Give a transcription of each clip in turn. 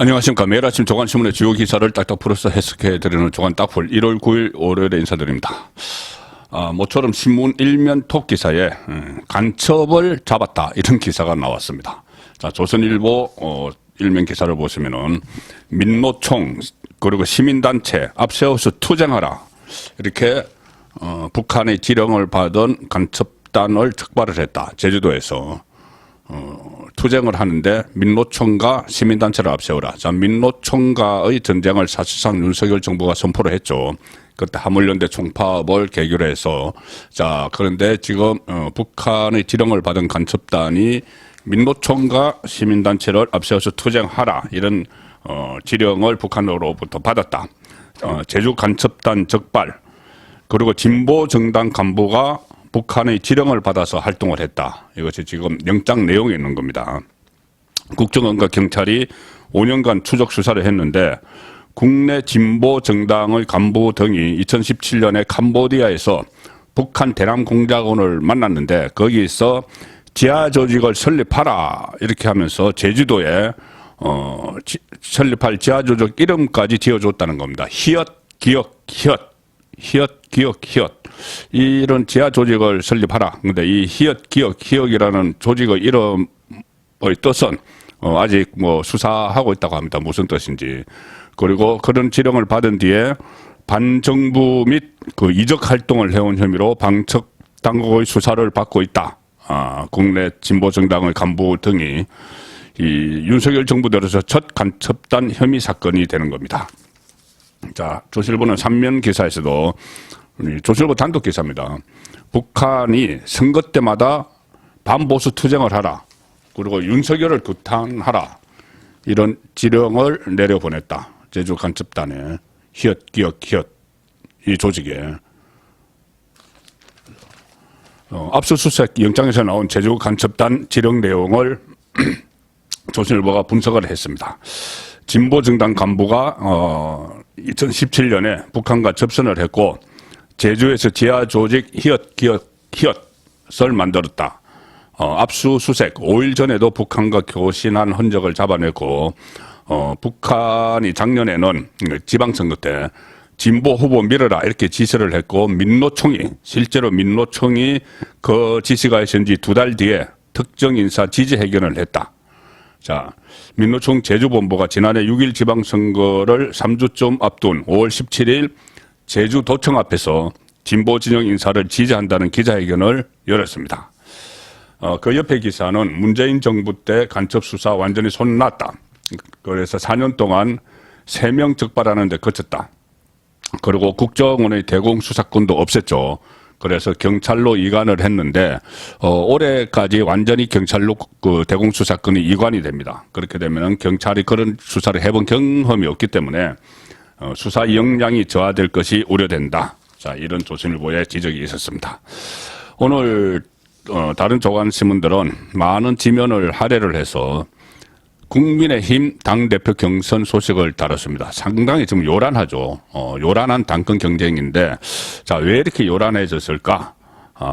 안녕하십니까. 매일 아침 조간신문의 주요 기사를 딱딱 풀어서 해석해드리는 조간 딱풀 1월 9일 월요일에 인사드립니다. 모처럼 신문 일면 톱 기사에 간첩을 잡았다 이런 기사가 나왔습니다. 자, 조선일보 일면 기사를 보시면은 민노총 그리고 시민단체 앞세워서 투쟁하라 이렇게 북한의 지령을 받은 간첩단을 적발을 했다. 제주도에서. 투쟁을 하는데 민노총과 시민단체를 앞세우라. 자, 민노총과의 전쟁을 사실상 윤석열 정부가 선포를 했죠. 그때 화물연대 총파업을 계기로 해서 자, 그런데 지금 북한의 지령을 받은 간첩단이 민노총과 시민단체를 앞세워서 투쟁하라 이런 지령을 북한으로부터 받았다. 제주 간첩단 적발 그리고 진보 정당 간부가 북한의 지령을 받아서 활동을 했다. 이것이 지금 영장 내용에 있는 겁니다. 국정원과 경찰이 5년간 추적 수사를 했는데 국내 진보 정당의 간부 등이 2017년에 캄보디아에서 북한 대남 공작원을 만났는데 거기서 지하 조직을 설립하라 이렇게 하면서 제주도에 설립할 지하 조직 이름까지 지어줬다는 겁니다. 히읗, 기억, 히읗, 기억, 히읗. 이런 지하 조직을 설립하라. 근데 이 히읗, 기억, 히읗이라는 조직의 이름의 뜻은 아직 수사하고 있다고 합니다. 무슨 뜻인지. 그리고 그런 지령을 받은 뒤에 반정부 및 그 이적 활동을 해온 혐의로 방첩 당국의 수사를 받고 있다. 국내 진보 정당의 간부 등이 이 윤석열 정부 들어서 첫 간첩단 혐의 사건이 되는 겁니다. 자, 조선일보는 3면 기사에서도 조선일보 단독 기사입니다. 북한이 선거 때마다 반보수 투쟁을 하라. 그리고 윤석열을 규탄하라. 이런 지령을 내려보냈다. 제주 간첩단에 히읗, 기억, 히읗 이 조직에 압수수색 영장에서 나온 제주 간첩단 지령 내용을 조선일보가 분석을 했습니다. 진보정당 간부가 2017년에 북한과 접선을 했고 제주에서 지하 조직 히읗, 기억, 히읗을 만들었다. 압수수색 5일 전에도 북한과 교신한 흔적을 잡아냈고 북한이 작년에는 지방선거 때 진보 후보 밀어라 이렇게 지시를 했고 실제로 민노총이 그 지시가 있은 지 2달 뒤에 특정 인사 지지 회견을 했다. 자, 민노총 제주본부가 지난해 6일 지방선거를 3주쯤 앞둔 5월 17일 제주도청 앞에서 진보 진영 인사를 지지한다는 기자회견을 열었습니다. 그 옆에 기사는 문재인 정부 때 간첩 수사 완전히 손 놨다. 그래서 4년 동안 3명 적발하는 데 그쳤다. 그리고 국정원의 대공수사권도 없앴죠. 그래서 경찰로 이관을 했는데 올해까지 완전히 경찰로 그 대공수사권이 이관이 됩니다. 그렇게 되면 경찰이 그런 수사를 해본 경험이 없기 때문에 수사 역량이 저하될 것이 우려된다. 자, 이런 조선일보의 지적이 있었습니다. 오늘 다른 조간신문들은 많은 지면을 할애를 해서 국민의힘 당대표 경선 소식을 다뤘습니다. 상당히 지금 요란하죠. 요란한 당권 경쟁인데, 자, 왜 이렇게 요란해졌을까?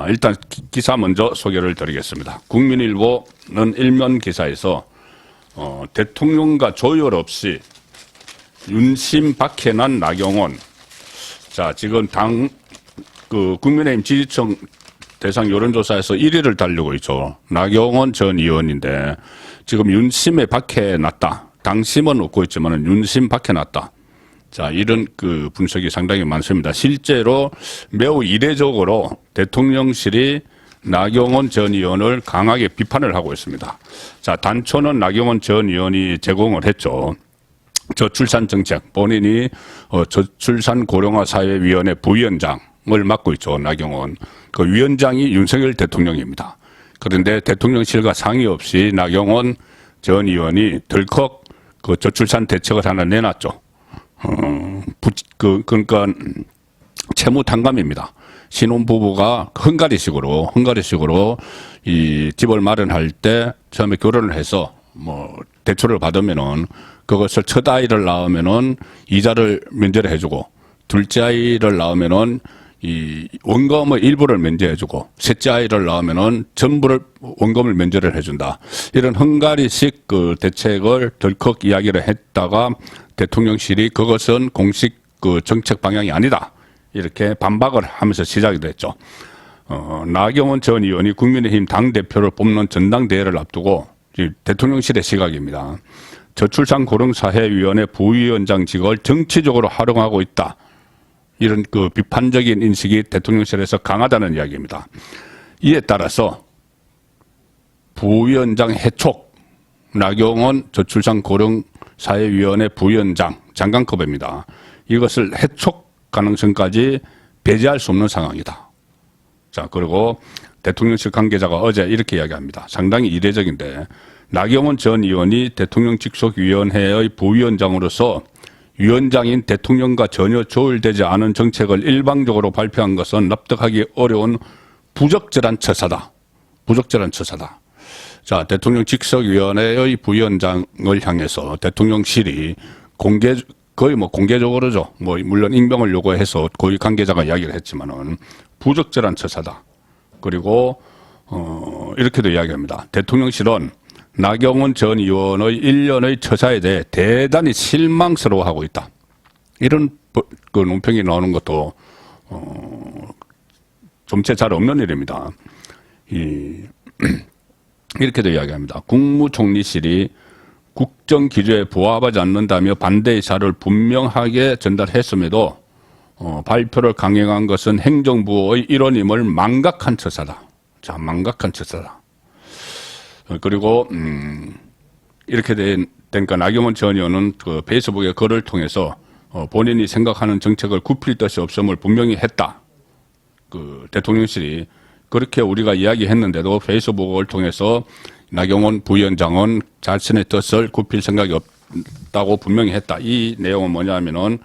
일단 기사 먼저 소개를 드리겠습니다. 국민일보는 일면 기사에서 대통령과 조율 없이 윤심 박해난 나경원. 자, 지금 국민의힘 지지층 대상 여론조사에서 1위를 달리고 있죠. 나경원 전 의원인데 지금 윤심에 박해났다. 당심은 얻고 있지만 윤심 박해났다. 자, 이런 그 분석이 상당히 많습니다. 실제로 매우 이례적으로 대통령실이 나경원 전 의원을 강하게 비판을 하고 있습니다. 자, 단초는 나경원 전 의원이 제공을 했죠. 저출산 정책, 본인이 저출산 고령화 사회위원회 부위원장을 맡고 있죠. 나경원. 그 위원장이 윤석열 대통령입니다. 그런데 대통령실과 상의 없이 나경원 전 의원이 덜컥 그 저출산 대책을 하나 내놨죠. 그러니까 채무 탕감입니다. 신혼부부가 헝가리식으로 이 집을 마련할 때 처음에 결혼을 해서 대출을 받으면은 그것을 첫 아이를 낳으면은 이자를 면제를 해주고 둘째 아이를 낳으면은 이 원금의 일부를 면제해주고 셋째 아이를 낳으면은 전부를 원금을 면제를 해준다. 이런 헝가리식 그 대책을 덜컥 이야기를 했다가 대통령실이 그것은 공식 그 정책 방향이 아니다. 이렇게 반박을 하면서 시작이 됐죠. 나경원 전 의원이 국민의힘 당대표를 뽑는 전당대회를 앞두고 대통령실의 시각입니다. 저출산 고령사회위원회 부위원장직을 정치적으로 활용하고 있다. 이런 그 비판적인 인식이 대통령실에서 강하다는 이야기입니다. 이에 따라서 부위원장 해촉, 나경원 저출산 고령사회위원회 부위원장, 장관급입니다. 이것을 해촉 가능성까지 배제할 수 없는 상황이다. 자, 그리고 대통령실 관계자가 어제 이렇게 이야기합니다. 상당히 이례적인데 나경원 전 의원이 대통령 직속위원회의 부위원장으로서 위원장인 대통령과 전혀 조율되지 않은 정책을 일방적으로 발표한 것은 납득하기 어려운 부적절한 처사다. 부적절한 처사다. 자, 대통령 직속위원회의 부위원장을 향해서 대통령실이 거의 뭐 공개적으로죠. 뭐 물론 임명을 요구해서 고위 관계자가 이야기를 했지만은 부적절한 처사다. 그리고 이렇게도 이야기합니다. 대통령실은 나경원 전 의원의 일련의 처사에 대해 대단히 실망스러워하고 있다. 이런 그 논평이 나오는 것도 좀체 잘 없는 일입니다. 이렇게도 이야기합니다. 국무총리실이 국정기조에 부합하지 않는다며 반대 의사를 분명하게 전달했음에도 발표를 강행한 것은 행정부의 일원임을 망각한 처사다. 자, 망각한 처사다. 그리고 이렇게 되니까 나경원 전 의원은 그 페이스북의 글을 통해서 본인이 생각하는 정책을 굽힐 뜻이 없음을 분명히 했다. 그 대통령실이 그렇게 우리가 이야기했는데도 페이스북을 통해서 나경원 부위원장은 자신의 뜻을 굽힐 생각이 없다고 분명히 했다. 이 내용은 뭐냐면은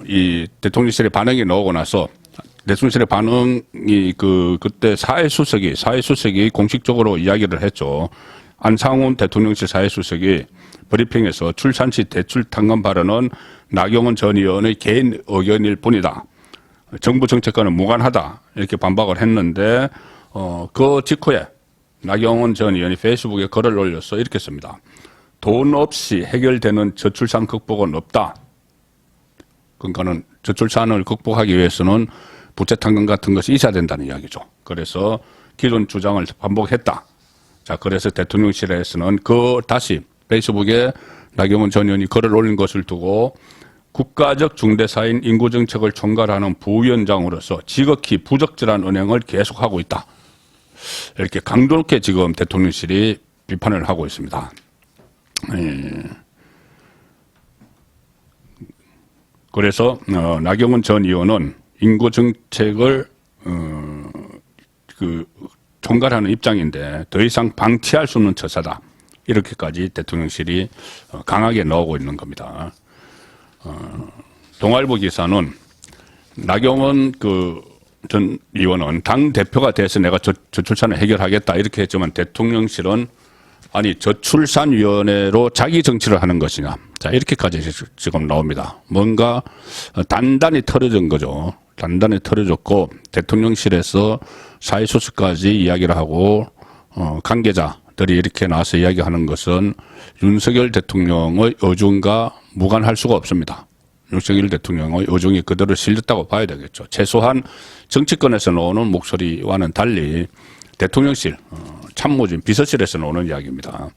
이 대통령실의 반응이 나오고 나서 대통령실의 반응이 그때 사회수석이 공식적으로 이야기를 했죠. 안상훈 대통령실 사회수석이 브리핑에서 출산 시 대출 탕감 발언은 나경원 전 의원의 개인 의견일 뿐이다. 정부 정책과는 무관하다. 이렇게 반박을 했는데 그 직후에 나경원 전 의원이 페이스북에 글을 올려서 이렇게 씁니다. 돈 없이 해결되는 저출산 극복은 없다. 그러니까는 저출산을 극복하기 위해서는 부채 탕감 같은 것이 있어야 된다는 이야기죠. 그래서 기존 주장을 반복했다. 자, 그래서 대통령실에서는 다시 페이스북에 나경원 전 의원이 글을 올린 것을 두고 국가적 중대사인 인구정책을 총괄하는 부위원장으로서 지극히 부적절한 언행을 계속하고 있다. 이렇게 강도 높게 지금 대통령실이 비판을 하고 있습니다. 그래서 나경원 전 의원은 인구 정책을 총괄하는 입장인데 더 이상 방치할 수 없는 처사다. 이렇게까지 대통령실이 강하게 나오고 있는 겁니다. 동아일보 기사는 나경원 전 의원은 당 대표가 돼서 내가 저출산을 해결하겠다 이렇게 했지만 대통령실은 아니 저출산위원회로 자기 정치를 하는 것이냐. 자, 이렇게까지 지금 나옵니다. 뭔가 단단히 털어진 거죠. 단단히 털어졌고 대통령실에서 사회수석까지 이야기를 하고 관계자들이 이렇게 나와서 이야기하는 것은 윤석열 대통령의 의중과 무관할 수가 없습니다. 윤석열 대통령의 의중이 그대로 실렸다고 봐야 되겠죠. 최소한 정치권에서 나오는 목소리와는 달리 대통령실 참모진 비서실에서 나오는 이야기입니다.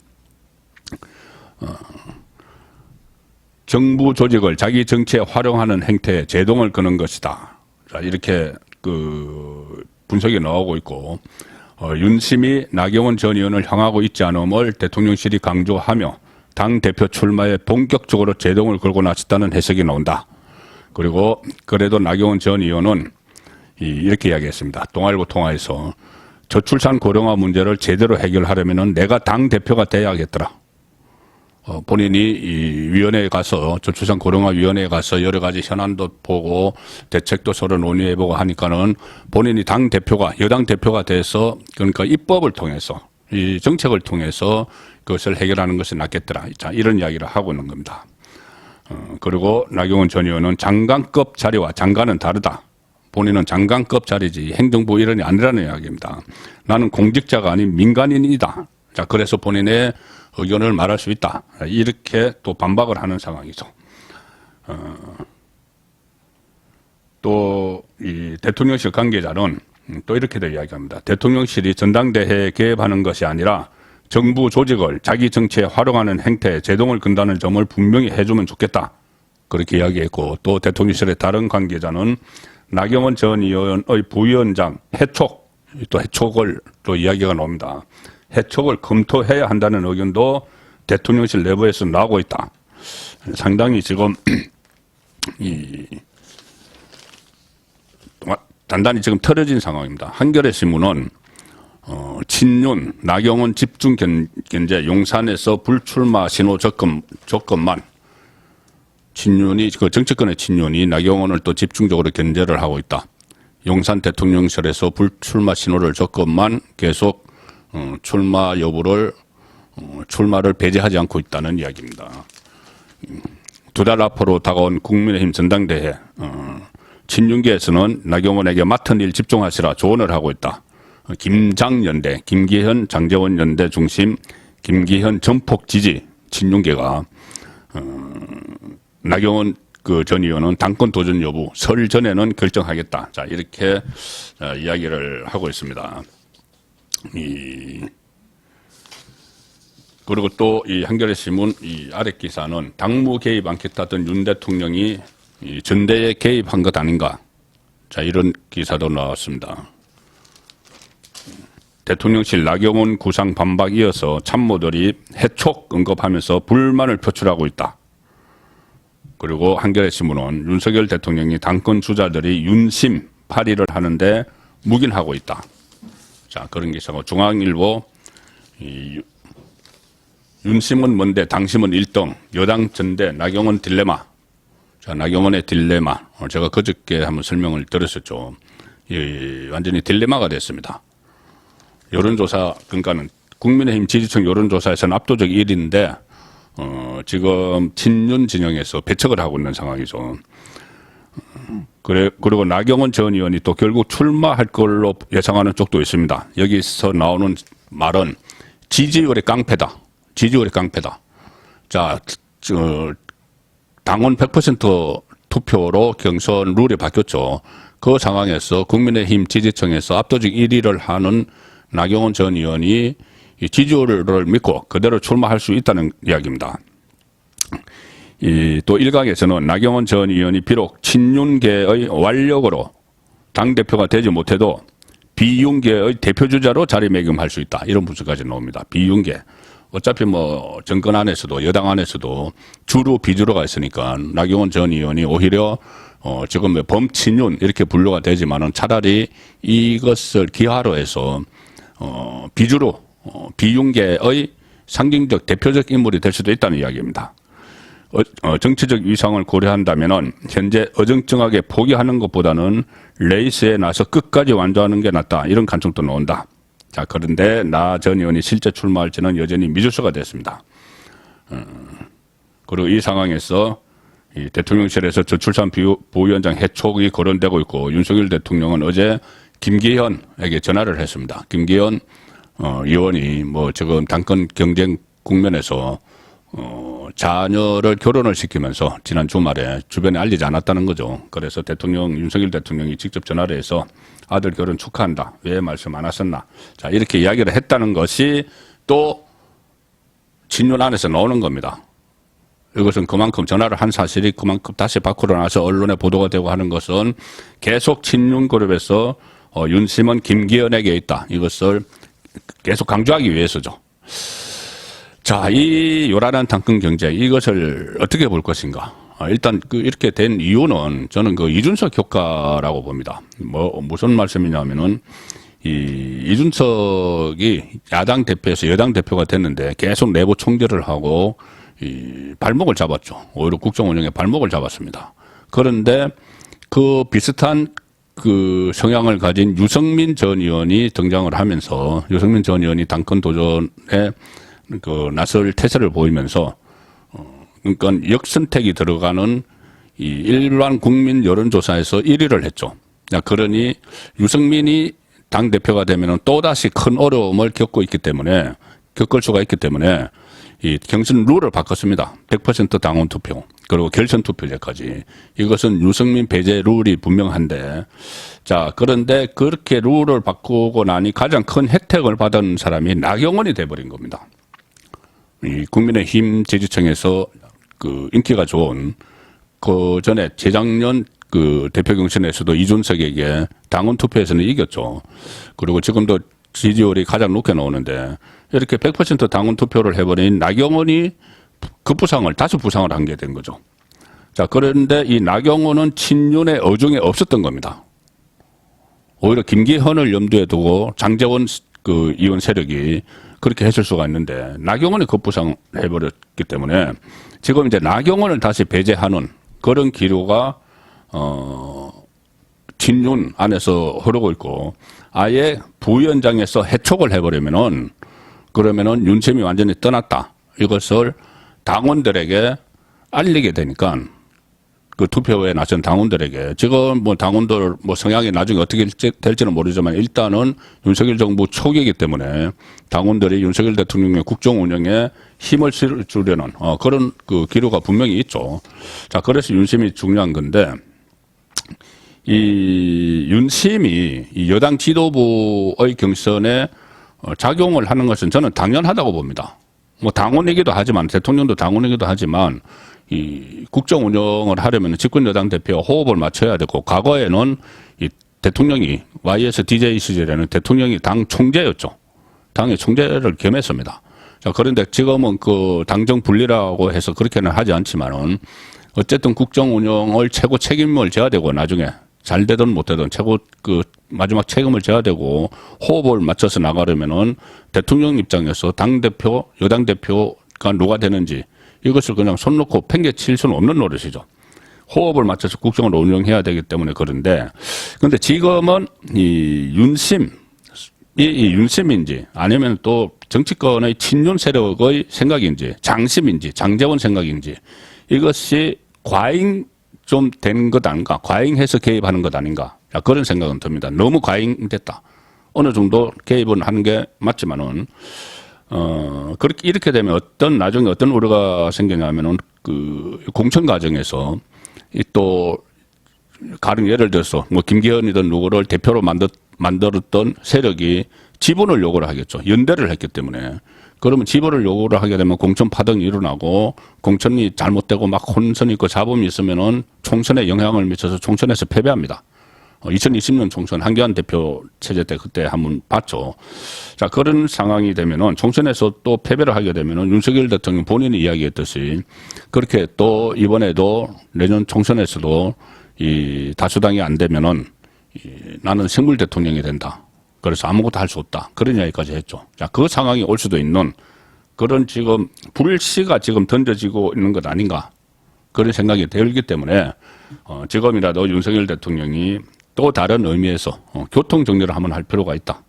정부 조직을 자기 정치에 활용하는 행태에 제동을 거는 것이다. 자, 이렇게 분석이 나오고 있고 윤심이 나경원 전 의원을 향하고 있지 않음을 대통령실이 강조하며 당 대표 출마에 본격적으로 제동을 걸고 나섰다는 해석이 나온다. 그리고 그래도 나경원 전 의원은 이렇게 이야기했습니다. 동아일보 통화에서 저출산 고령화 문제를 제대로 해결하려면 내가 당 대표가 돼야겠더라. 본인이 이 위원회에 가서 저출산 고령화 위원회에 가서 여러 가지 현안도 보고 대책도 서로 논의해보고 하니까는 본인이 당 대표가 여당 대표가 돼서 그러니까 입법을 통해서 이 정책을 통해서 그것을 해결하는 것이 낫겠더라. 자, 이런 이야기를 하고 있는 겁니다. 그리고 나경원 전 의원은 장관급 자리와 장관은 다르다. 본인은 장관급 자리지 행정부 일원이 아니라는 이야기입니다. 나는 공직자가 아닌 민간인이다. 자, 그래서 본인의 의견을 말할 수 있다. 이렇게 또 반박을 하는 상황이죠. 또 이 대통령실 관계자는 또 이렇게도 이야기합니다. 대통령실이 전당대회에 개입하는 것이 아니라 정부 조직을 자기 정치에 활용하는 행태에 제동을 건다는 점을 분명히 해주면 좋겠다. 그렇게 이야기했고, 또 대통령실의 다른 관계자는 나경원 전 의원의 부위원장 해촉, 또 해촉을 또 이야기가 나옵니다. 해촉을 검토해야 한다는 의견도 대통령실 내부에서 나오고 있다. 상당히 지금 단단히 지금 털어진 상황입니다. 한겨레 신문은 친윤 나경원 집중 견제 용산에서 불출마 신호 조건만 친윤이 그 정치권의 친윤이 나경원을 또 집중적으로 견제를 하고 있다. 용산 대통령실에서 불출마 신호를 조건만 계속 출마 여부를 출마를 배제하지 않고 있다는 이야기입니다. 2달 앞으로 다가온 국민의힘 전당대회 친윤계에서는 나경원에게 맡은 일 집중하시라 조언을 하고 있다. 김장연대, 김기현, 장제원 연대 중심 김기현 전폭 지지 친윤계가 나경원 전 의원은 당권 도전 여부 설 전에는 결정하겠다. 자, 이렇게 이야기를 하고 있습니다. 그리고 또 이 한겨레 신문 이 아래 기사는 당무 개입 않겠다던 윤 대통령이 이 전대에 개입한 것 아닌가. 자, 이런 기사도 나왔습니다. 대통령실 나경원 구상 반박 이어서 참모들이 해촉 언급하면서 불만을 표출하고 있다. 그리고 한겨레 신문은 윤석열 대통령이 당권 주자들이 윤심 발의를 하는데 묵인하고 있다. 자, 그런 기사고 중앙일보 윤심은 뭔데 당심은 1등 여당 전대 나경원 딜레마. 자, 나경원의 딜레마. 제가 그저께 한번 설명을 드렸었죠. 완전히 딜레마가 됐습니다. 여론조사, 그러니까는 국민의힘 지지층 여론조사에서는 압도적 1위인데, 지금 친윤 진영에서 배척을 하고 있는 상황이죠. 그리고 나경원 전 의원이 또 결국 출마할 걸로 예상하는 쪽도 있습니다. 여기서 나오는 말은 지지율의 깡패다. 지지율의 깡패다. 자, 당원 100% 투표로 경선 룰이 바뀌었죠. 그 상황에서 국민의힘 지지층에서 압도적 1위를 하는 나경원 전 의원이 지지율을 믿고 그대로 출마할 수 있다는 이야기입니다. 또 일각에서는 나경원 전 의원이 비록 친윤계의 완력으로 당대표가 되지 못해도 비윤계의 대표주자로 자리매김할 수 있다. 이런 분석까지 나옵니다. 비윤계. 어차피 뭐 정권 안에서도 여당 안에서도 주로 비주로가 있으니까 나경원 전 의원이 오히려 지금 범친윤 이렇게 분류가 되지만은 차라리 이것을 기하로 해서 비주로 비윤계의 상징적 대표적 인물이 될 수도 있다는 이야기입니다. 정치적 위상을 고려한다면은 현재 어정쩡하게 포기하는 것보다는 레이스에 나서 끝까지 완주하는 게 낫다. 이런 관점도 나온다. 자, 그런데 나 전 의원이 실제 출마할지는 여전히 미지수가 됐습니다. 그리고 이 상황에서 이 대통령실에서 저출산 부위원장 해촉이 거론되고 있고 윤석열 대통령은 어제 김기현에게 전화를 했습니다. 김기현 의원이 뭐 지금 당권 경쟁 국면에서 자녀를 결혼을 시키면서 지난 주말에 주변에 알리지 않았다는 거죠. 그래서 윤석열 대통령이 직접 전화를 해서 아들 결혼 축하한다. 왜 말씀 안 하셨나. 자, 이렇게 이야기를 했다는 것이 또 친윤 안에서 나오는 겁니다. 이것은 그만큼 전화를 한 사실이 그만큼 다시 밖으로 나와서 언론에 보도가 되고 하는 것은 계속 친윤 그룹에서 윤심은 김기현에게 있다. 이것을 계속 강조하기 위해서죠. 자, 이 요란한 당권 경제 이것을 어떻게 볼 것인가? 일단 이렇게 된 이유는 저는 이준석 효과라고 봅니다. 무슨 말씀이냐면은 이준석이 야당 대표에서 여당 대표가 됐는데 계속 내부 총질을 하고 발목을 잡았죠. 오히려 국정 운영에 발목을 잡았습니다. 그런데 그 비슷한 성향을 가진 유승민 전 의원이 등장을 하면서 유승민 전 의원이 당권 도전에 나설 태세를 보이면서 그러니까 역선택이 들어가는 이 일반 국민 여론조사에서 1위를 했죠. 자, 그러니 유승민이 당대표가 되면 또다시 큰 어려움을 겪을 수가 있기 때문에 이 경선 룰을 바꿨습니다. 100% 당원 투표 그리고 결선 투표제까지. 이것은 유승민 배제 룰이 분명한데, 자, 그런데 그렇게 룰을 바꾸고 나니 가장 큰 혜택을 받은 사람이 나경원이 돼버린 겁니다. 이 국민의힘 지지층에서 그 인기가 좋은, 그 전에 재작년 그 대표 경선에서도 이준석에게 당원 투표에서는 이겼죠. 그리고 지금도 지지율이 가장 높게 나오는데, 이렇게 100% 당원 투표를 해버린 나경원이 다시 부상을 한 게 된 거죠. 자, 그런데 이 나경원은 친윤의 어중에 없었던 겁니다. 오히려 김기현을 염두에 두고 장제원 그 의원 세력이 그렇게 했을 수가 있는데, 나경원이 급부상을 해버렸기 때문에 지금 이제 나경원을 다시 배제하는 그런 기류가 친윤 안에서 흐르고 있고, 아예 부위원장에서 해촉을 해버리면은, 그러면은 윤심이 완전히 떠났다. 이것을 당원들에게 알리게 되니까, 그 투표에 나선 당원들에게, 지금 뭐 당원들 뭐 성향이 나중에 어떻게 될지는 모르지만 일단은 윤석열 정부 초기이기 때문에 당원들이 윤석열 대통령의 국정 운영에 힘을 주려는 그런 그 기류가 분명히 있죠. 자, 그래서 윤심이 중요한 건데, 이 윤심이 이 여당 지도부의 경선에 작용을 하는 것은 저는 당연하다고 봅니다. 뭐 당원이기도 하지만, 대통령도 당원이기도 하지만, 이 국정 운영을 하려면 집권 여당 대표와 호흡을 맞춰야 되고, 과거에는 이 대통령이 YS DJ 시절에는 대통령이 당 총재였죠. 당의 총재를 겸했습니다. 자, 그런데 지금은 그 당정 분리라고 해서 그렇게는 하지 않지만은 어쨌든 국정 운영을 최고 책임을 져야 되고, 나중에 잘 되든 못 되든 최고 그 마지막 책임을 져야 되고 호흡을 맞춰서 나가려면은 대통령 입장에서 당 대표, 여당 대표가 누가 되는지 이것을 그냥 손 놓고 팽개칠 수는 없는 노릇이죠. 호흡을 맞춰서 국정을 운영해야 되기 때문에. 그런데 지금은 이 윤심인지 아니면 또 정치권의 친윤 세력의 생각인지, 장심인지, 장제원 생각인지, 이것이 과잉 좀 된 것 아닌가, 과잉해서 개입하는 것 아닌가, 그런 생각은 듭니다. 너무 과잉됐다. 어느 정도 개입은 하는 게 맞지만은, 그렇게, 이렇게 되면 나중에 어떤 우려가 생기냐면은, 그, 공천 과정에서, 가령 예를 들어서, 뭐, 김기현이든 누구를 대표로 만들었던 세력이 지분을 요구를 하겠죠. 연대를 했기 때문에. 그러면 지분을 요구를 하게 되면 공천 파동이 일어나고, 공천이 잘못되고 막 혼선이 있고 잡음이 있으면은 총선에 영향을 미쳐서 총선에서 패배합니다. 2020년 총선 한교안 대표 체제 때 그때 한번 봤죠. 자, 그런 상황이 되면은 총선에서 또 패배를 하게 되면은 윤석열 대통령 본인이 이야기했듯이 그렇게 또 이번에도 내년 총선에서도 이 다수당이 안 되면은 나는 생물 대통령이 된다. 그래서 아무것도 할 수 없다. 그런 이야기까지 했죠. 자, 그 상황이 올 수도 있는 그런 지금 불씨가 지금 던져지고 있는 것 아닌가. 그런 생각이 들기 때문에 지금이라도 윤석열 대통령이 또 다른 의미에서 교통 정리를 한번 할 필요가 있다.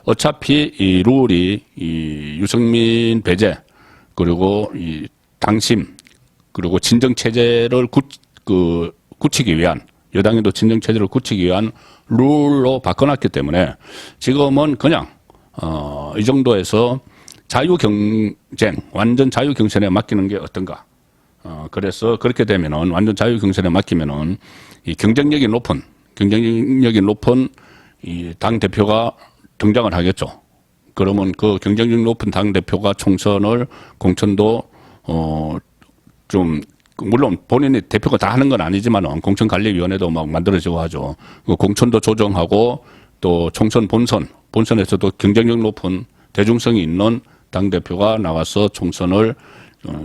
어차피 이 룰이 이 유승민 배제 그리고 이 당심 그리고 진정 체제를 굳히기 위한, 여당에도 진정 체제를 굳히기 위한 룰로 바꿔놨기 때문에 지금은 그냥 이 정도에서 자유 경쟁, 완전 자유 경선에 맡기는 게 어떤가. 그래서 그렇게 되면은 완전 자유 경선에 맡기면은 이 경쟁력이 높은 이 당 대표가 등장을 하겠죠. 그러면 그 경쟁력 높은 당 대표가 공천도 좀 물론 본인이 대표가 다 하는 건 아니지만 공천관리위원회도 막 만들어지고 하죠. 그 공천도 조정하고 또 총선 본선에서도 경쟁력 높은 대중성이 있는 당 대표가 나와서 총선을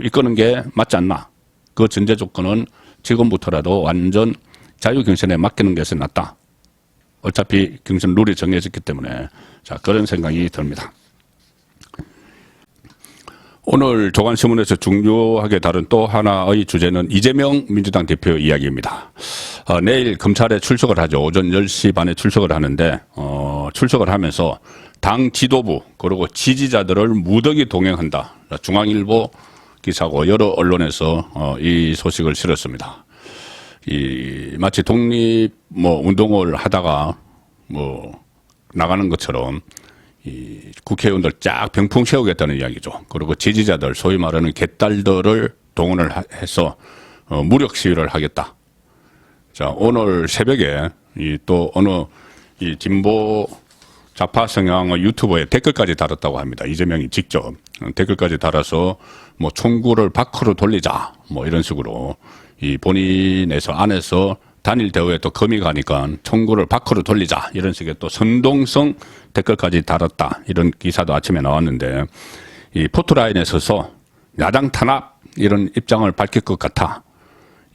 이끄는 게 맞지 않나. 그 전제 조건은 지금부터라도 완전 자유 경선에 맡기는 것이 낫다. 어차피 경선 룰이 정해졌기 때문에. 자, 그런 생각이 듭니다. 오늘 조간신문에서 중요하게 다룬 또 하나의 주제는 이재명 민주당 대표 이야기입니다. 내일 검찰에 출석을 하죠. 오전 10시 반에 출석을 하는데 출석을 하면서 당 지도부 그리고 지지자들을 무더기 동행한다. 중앙일보 기사고 여러 언론에서 이 소식을 실었습니다. 마치 독립 운동을 하다가 나가는 것처럼 국회의원들 쫙 병풍 세우겠다는 이야기죠. 그리고 지지자들, 소위 말하는 개딸들을 동원을 해서 무력 시위를 하겠다. 자, 오늘 새벽에 또 어느 진보 좌파 성향의 유튜버에 댓글까지 달았다고 합니다. 이재명이 직접 댓글까지 달아서 총구를 밖으로 돌리자 이런 식으로 본인에서 안에서 단일 대우에 또 금이 가니까 총구를 밖으로 돌리자 이런 식의 또 선동성 댓글까지 달았다 이런 기사도 아침에 나왔는데 이 포토라인에 서서 야당 탄압 이런 입장을 밝힐 것 같아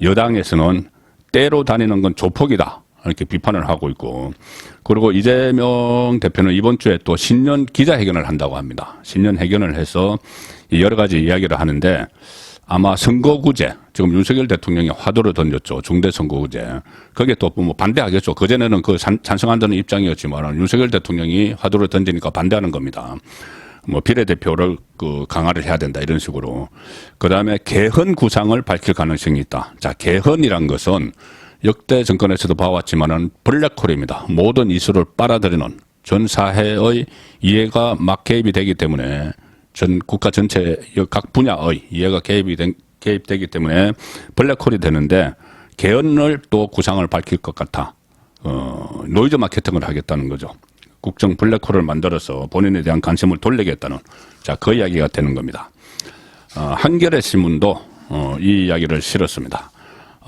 여당에서는 때로 다니는 건 조폭이다 이렇게 비판을 하고 있고 그리고 이재명 대표는 이번 주에 또 신년 기자회견을 한다고 합니다. 신년 회견을 해서 여러 가지 이야기를 하는데 아마 선거구제 지금 윤석열 대통령이 화두를 던졌죠. 중대선거구제 거기에 또 반대하겠죠. 그전에는 찬성한다는 입장이었지만 윤석열 대통령이 화두를 던지니까 반대하는 겁니다. 비례대표를 강화를 해야 된다 이런 식으로 그다음에 개헌 구상을 밝힐 가능성이 있다. 자, 개헌이란 것은 역대 정권에서도 봐왔지만은 블랙홀입니다. 모든 이슈를 빨아들이는 전 사회의 이해가 막 개입이 되기 때문에 전 국가 전체 각 분야의 이해가 개입되기 때문에 블랙홀이 되는데 개헌을 또 구상을 밝힐 것 같아 노이즈 마케팅을 하겠다는 거죠. 국정 블랙홀을 만들어서 본인에 대한 관심을 돌리겠다는 자, 그 이야기가 되는 겁니다. 한겨레 신문도 이 이야기를 실었습니다.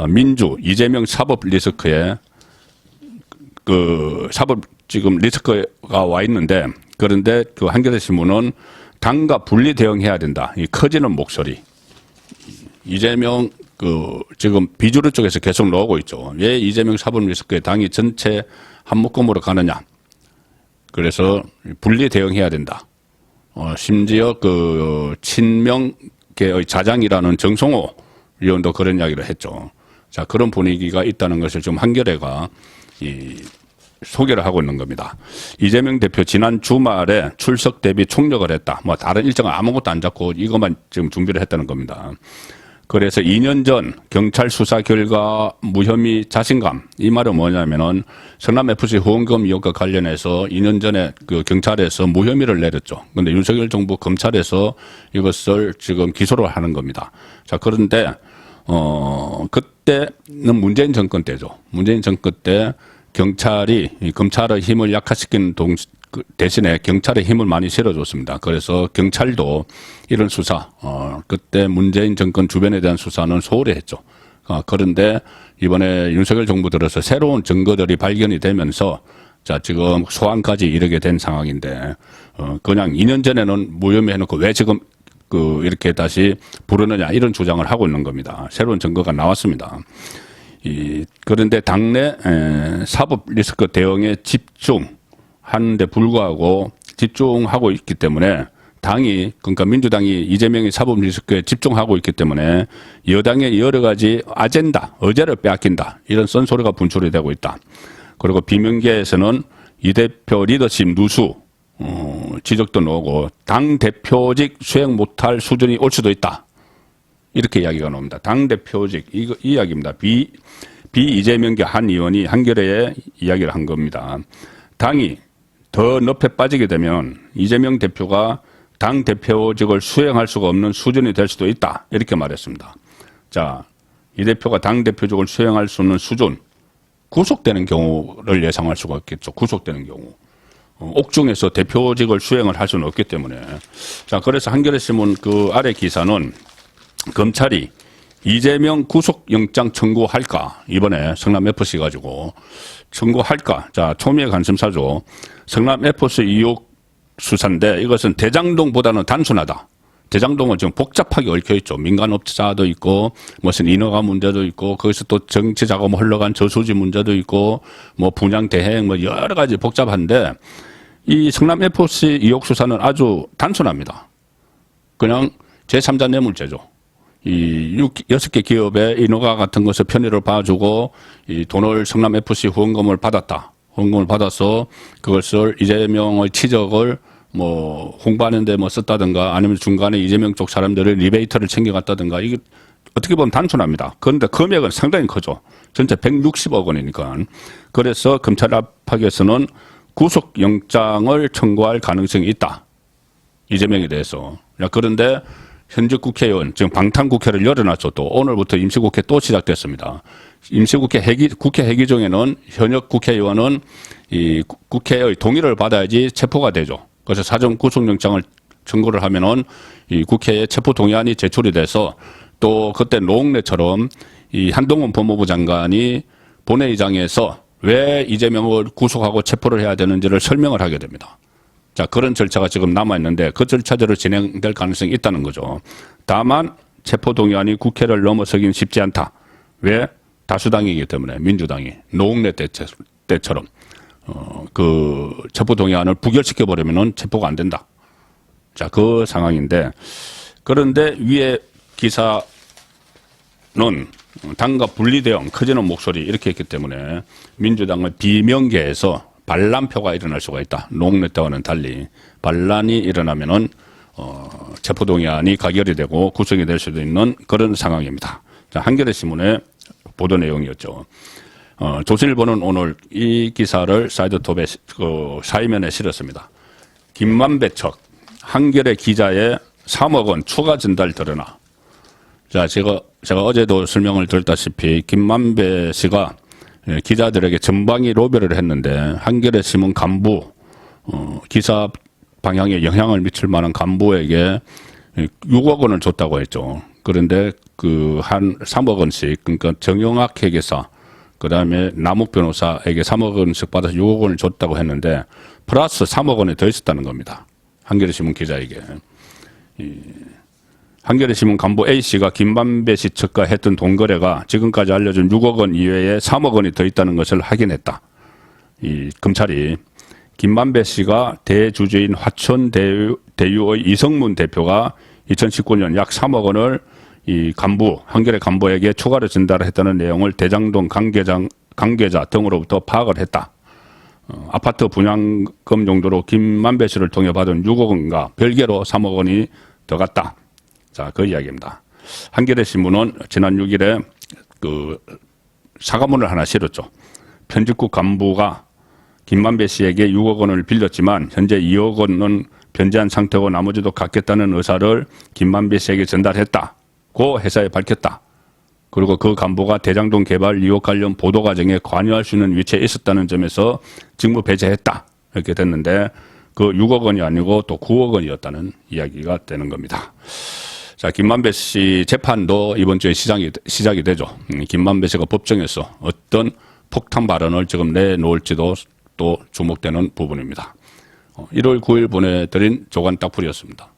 민주 이재명 사법 리스크에 사법 지금 리스크가 와 있는데 그런데 한겨레 신문은 당과 분리 대응해야 된다. 이 커지는 목소리. 이재명 지금 비주류 쪽에서 계속 나오고 있죠. 왜 이재명 사법 리스크에 당이 전체 한 묶음으로 가느냐. 그래서 분리 대응해야 된다. 심지어 친명계의 자장이라는 정성호 의원도 그런 이야기를 했죠. 자, 그런 분위기가 있다는 것을 지금 한겨레가 소개를 하고 있는 겁니다. 이재명 대표 지난 주말에 출석 대비 총력을 했다. 다른 일정은 아무것도 안 잡고 이것만 지금 준비를 했다는 겁니다. 그래서 2년 전 경찰 수사 결과 무혐의 자신감 이 말은 뭐냐면은 성남FC 후원금 의혹과 관련해서 2년 전에 경찰에서 무혐의를 내렸죠. 그런데 윤석열 정부 검찰에서 이것을 지금 기소를 하는 겁니다. 자, 그런데 그때는 문재인 정권 때죠. 문재인 정권 때 경찰이 검찰의 힘을 약화시키는 대신에 경찰의 힘을 많이 실어줬습니다. 그래서 경찰도 이런 수사, 그때 문재인 정권 주변에 대한 수사는 소홀히 했죠. 그런데 이번에 윤석열 정부 들어서 새로운 증거들이 발견이 되면서 자, 지금 소환까지 이르게 된 상황인데, 그냥 2년 전에는 무혐의 해놓고 왜 지금 이렇게 다시 부르느냐 이런 주장을 하고 있는 겁니다. 새로운 증거가 나왔습니다. 그런데 당내 사법 리스크 대응에 집중하는데 불구하고 집중하고 있기 때문에 그러니까 민주당이 이재명의 사법 리스크에 집중하고 있기 때문에 여당의 여러 가지 아젠다, 의제를 빼앗긴다 이런 썬소리가 분출이 되고 있다. 그리고 비명계에서는 이 대표 리더십 누수 지적도 나오고 당 대표직 수행 못할 수준이 올 수도 있다. 이렇게 이야기가 나옵니다. 당 대표직 이 이야기입니다. 이재명계 한 의원이 한겨레에 이야기를 한 겁니다. 당이 더 늪에 빠지게 되면 이재명 대표가 당 대표직을 수행할 수가 없는 수준이 될 수도 있다. 이렇게 말했습니다. 자, 이 대표가 당 대표직을 수행할 수 없는 수준, 구속되는 경우를 예상할 수가 있겠죠. 구속되는 경우. 옥중에서 대표직을 수행을 할 수는 없기 때문에. 자, 그래서 한겨레 신문 아래 기사는 검찰이 이재명 구속영장 청구할까? 이번에 성남FC 가지고 청구할까? 자, 초미의 관심사죠. 성남FC 의혹 수사인데 이것은 대장동보다는 단순하다. 대장동은 지금 복잡하게 얽혀있죠. 민간업자도 있고 무슨 인허가 문제도 있고 거기서 또 정치 자금 흘러간 저수지 문제도 있고 분양 대행 여러 가지 복잡한데 이 성남FC 의혹 수사는 아주 단순합니다. 그냥 제3자 뇌물죄죠. 이 6개 기업의 인허가 같은 것을 편의를 봐주고 이 돈을 성남FC 후원금을 받았다. 후원금을 받아서 그것을 이재명의 치적을 홍보하는데 썼다든가 아니면 중간에 이재명 쪽 사람들을 리베이터를 챙겨갔다든가 이게 어떻게 보면 단순합니다. 그런데 금액은 상당히 크죠. 전체 160억 원이니까. 그래서 검찰 압박에서는 구속영장을 청구할 가능성이 있다. 이재명에 대해서. 그런데 현직 국회의원, 지금 방탄국회를 열어놨죠. 또 오늘부터 임시국회 또 시작됐습니다. 임시국회 국회 회기 중에는 현역 국회의원은 이 국회의 동의를 받아야지 체포가 되죠. 그래서 사전 구속영장을 청구를 하면은 이 국회에 체포 동의안이 제출이 돼서 또 그때 노웅래처럼 이 한동훈 법무부 장관이 본회의장에서 왜 이재명을 구속하고 체포를 해야 되는지를 설명을 하게 됩니다. 자, 그런 절차가 지금 남아있는데 그 절차대로 진행될 가능성이 있다는 거죠. 다만 체포동의안이 국회를 넘어서긴 쉽지 않다. 왜? 다수당이기 때문에 민주당이 노웅래 때처럼 그 체포동의안을 부결시켜버리면 체포가 안 된다. 자, 그 상황인데 그런데 위에 기사는 당과 분리대응 커지는 목소리 이렇게 했기 때문에 민주당을 비명계에서 반란표가 일어날 수가 있다. 노웅래 때와는 달리 반란이 일어나면은 체포동의안이 가결이 되고 구속이 될 수도 있는 그런 상황입니다. 자, 한겨레 신문의 보도 내용이었죠. 조선일보는 오늘 이 기사를 사이드톱에 사이면에 실었습니다. 김만배 척 한겨레 기자의 3억 원 추가 전달 드러나. 자, 제가 어제도 설명을 드렸다시피 김만배 씨가 기자들에게 전방위 로비를 했는데 한겨레 신문 간부 기사 방향에 영향을 미칠 만한 간부에게 6억 원을 줬다고 했죠. 그런데 그 한 3억 원씩 그러니까 정영학 회계사 그다음에 남욱 변호사에게 3억 원씩 받아서 6억 원을 줬다고 했는데 플러스 3억 원이 더 있었다는 겁니다. 한겨레 신문 기자에게. 한겨레 신문 간부 A씨가 김만배 씨 측과 했던 돈거래가 지금까지 알려준 6억 원 이외에 3억 원이 더 있다는 것을 확인했다. 이 검찰이 김만배 씨가 대주주인 화천대유의 이성문 대표가 2019년 약 3억 원을 이 한겨레 간부에게 추가로 전달했다는 내용을 대장동 관계자 등으로부터 파악을 했다. 아파트 분양금 정도로 김만배 씨를 통해 받은 6억 원과 별개로 3억 원이 더 갔다. 자, 그 이야기입니다. 한겨레 신문은 지난 6일에 그 사과문을 하나 실었죠. 편집국 간부가 김만배 씨에게 6억 원을 빌렸지만 현재 2억 원은 변제한 상태고 나머지도 갚겠다는 의사를 김만배 씨에게 전달했다고 회사에 밝혔다. 그리고 그 간부가 대장동 개발 의혹 관련 보도 과정에 관여할 수 있는 위치에 있었다는 점에서 직무 배제했다. 이렇게 됐는데 그 6억 원이 아니고 또 9억 원이었다는 이야기가 되는 겁니다. 자, 김만배 씨 재판도 이번 주에 시작이 되죠. 김만배 씨가 법정에서 어떤 폭탄 발언을 지금 내놓을지도 또 주목되는 부분입니다. 1월 9일 보내드린 조간 딱풀이었습니다.